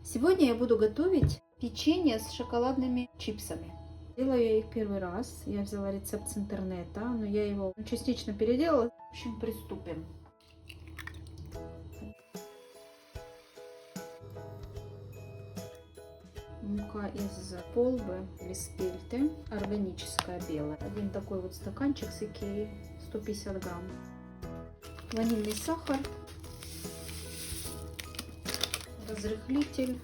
Сегодня я буду готовить печенье с шоколадными чипсами. Делаю я их первый раз. Я взяла рецепт с интернета, но я его частично переделала. В общем, приступим. Мука из полбы или спельты, органическая белая. Один такой вот стаканчик с Икеи, 150 грамм. Ванильный сахар, разрыхлитель,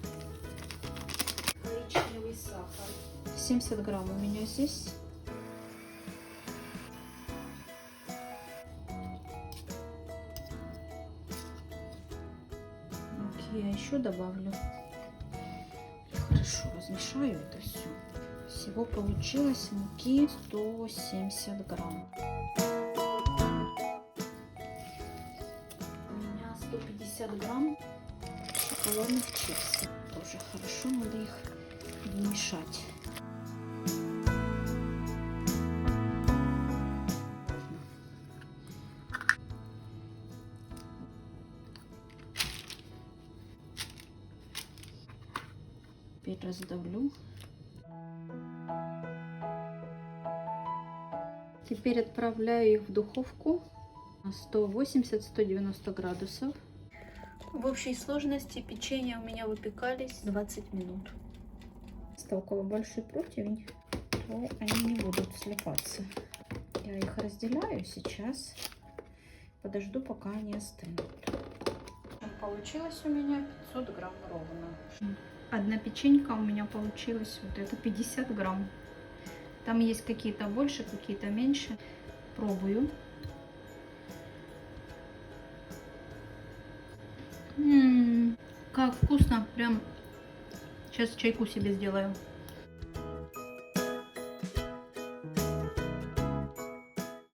коричневый сахар. 70 грамм у меня здесь. Я еще добавлю. Хорошо размешаю это все. Всего получилось муки 170 грамм. У меня 150 грамм шоколадных чипсов. Тоже хорошо, надо их вымешать. Теперь раздавлю. Теперь отправляю их в духовку на 180-190 градусов. В общей сложности печенья у меня выпекались 20 минут. Если у кого большой противень, то они не будут слипаться. Я их разделяю сейчас. Подожду, пока они остынут. Получилось у меня 500 грамм ровно. Одна печенька у меня получилась вот это 50 грамм. Там есть какие-то больше, какие-то меньше. Пробую. Как вкусно. Прям сейчас чайку себе сделаю.